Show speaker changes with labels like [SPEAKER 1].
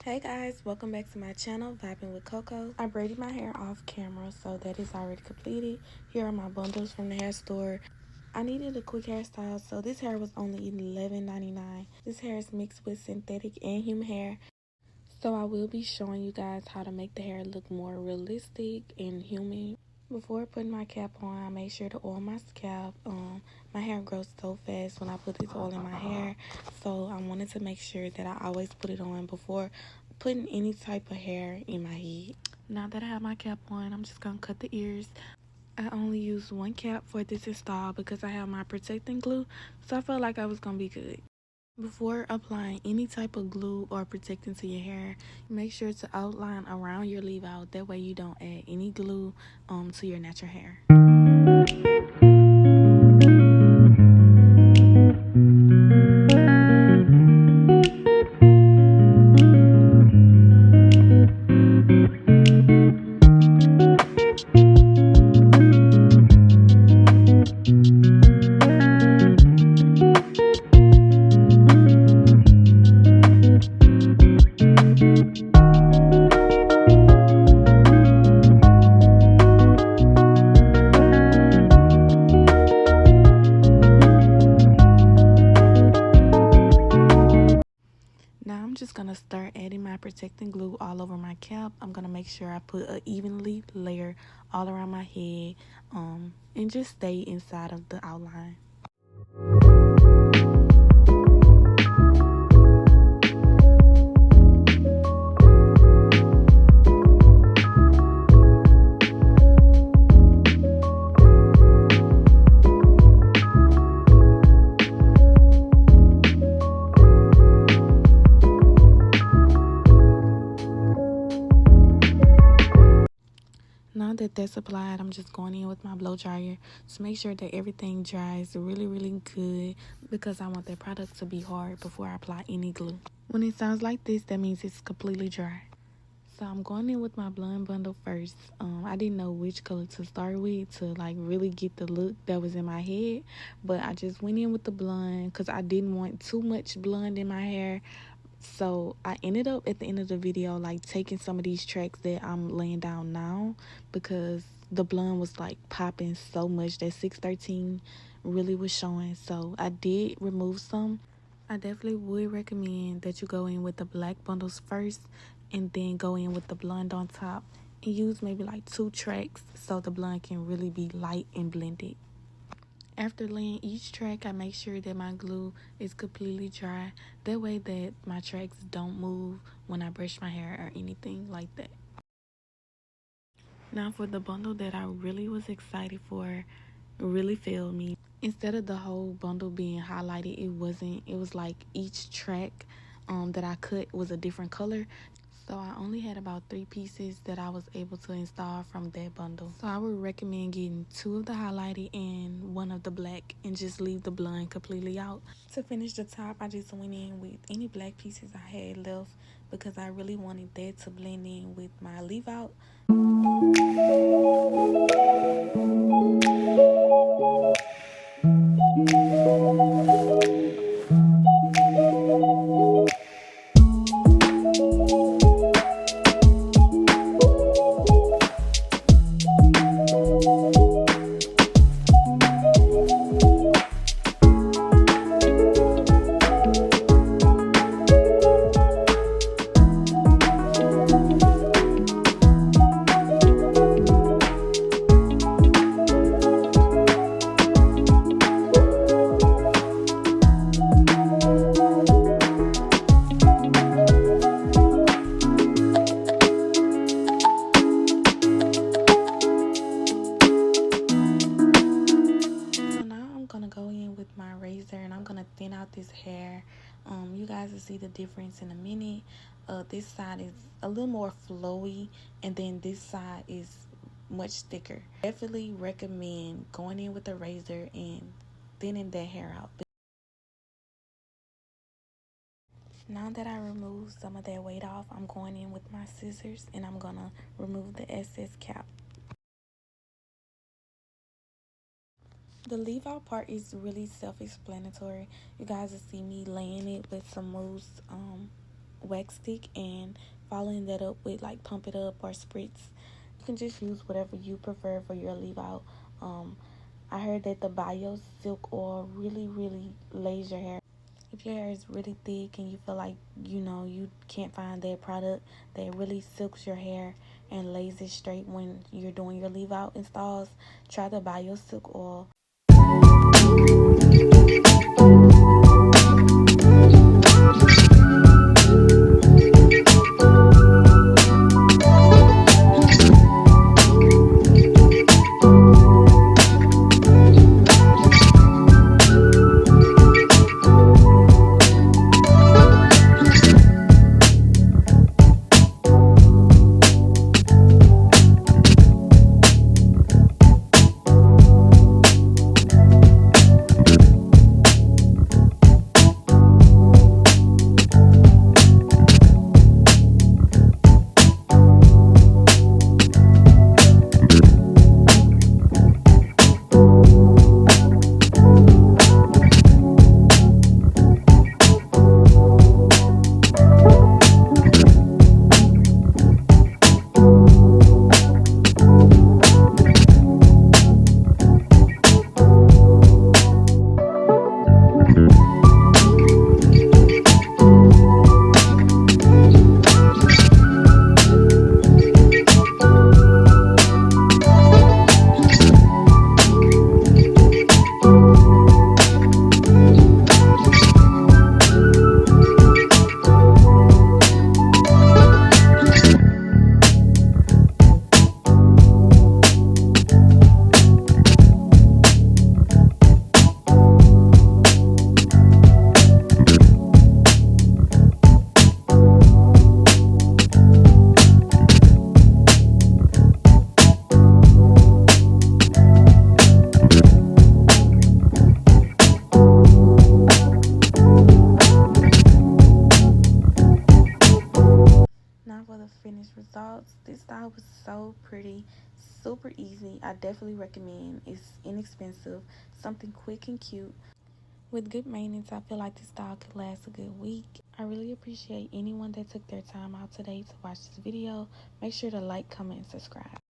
[SPEAKER 1] Hey guys, welcome back to my channel, Vibing with Coco. I braided my hair off camera, so that is already completed. Here are my bundles from the hair store. I needed a quick hairstyle, so this hair was only $11.99. This hair is mixed with synthetic and human hair, so I will be showing you guys how to make the hair look more realistic and human. Before putting my cap on, I made sure to oil my scalp. My hair grows so fast when I put this oil in my hair, so I wanted to make sure that I always put it on before putting any type of hair in my head. Now that I have my cap on, I'm just gonna cut the ears. I only used one cap for this install because I have my protecting glue, so I felt like I was gonna be good. Before applying any type of glue or protectant to your hair, make sure to outline around your leave out. That way you don't add any glue to your natural hair. Now I'm just gonna start adding my protecting glue all over my cap. I'm gonna make sure I put an evenly layer all around my head and just stay inside of the outline. Now that that's applied, I'm just going in with my blow dryer to make sure that everything dries really good, because I want that product to be hard before I apply any glue. When it sounds like this, that means it's completely dry. So I'm going in with my blonde bundle first. I didn't know which color to start with to like really get the look that was in my head, but I just went in with the blonde because I didn't want too much blonde in my hair. So I ended up at the end of the video like taking some of these tracks that I'm laying down now, because the blonde was like popping so much that 613 really was showing. So I did remove some. I definitely would recommend that you go in with the black bundles first and then go in with the blonde on top and use maybe like 2 tracks so the blonde can really be light and blended. After laying each track, I make sure that my glue is completely dry. That way that my tracks don't move when I brush my hair or anything like that. Now for the bundle that I really was excited for, really failed me. Instead of the whole bundle being highlighted, it wasn't. It was like each track that I cut was a different color. So I only had about 3 pieces that I was able to install from that bundle. So I would recommend getting 2 of the highlighted and 1 of the black and just leave the blonde completely out. To finish the top, I just went in with any black pieces I had left because I really wanted that to blend in with my leave out. And I'm gonna thin out this hair. You guys will see the difference in a minute. This side is a little more flowy, and then this side is much thicker. Definitely recommend going in with a razor and thinning that hair out. Now that I removed some of that weight off, I'm going in with my scissors and I'm gonna remove the excess cap. The leave out part is really self-explanatory. You guys will see me laying it with some mousse wax stick and following that up with like Pump It Up or Spritz. You can just use whatever you prefer for your leave out. I heard that the bio silk oil really lays your hair. If your hair is really thick and you feel like you can't find that product that really silks your hair and lays it straight when you're doing your leave out installs, try the bio silk oil. Now for the finished results. This style was so pretty, super easy. I definitely recommend. It's inexpensive, something quick and cute. With good maintenance, I feel like this style could last a good week. I really appreciate anyone that took their time out today to watch this video. Make sure to like, comment, and subscribe.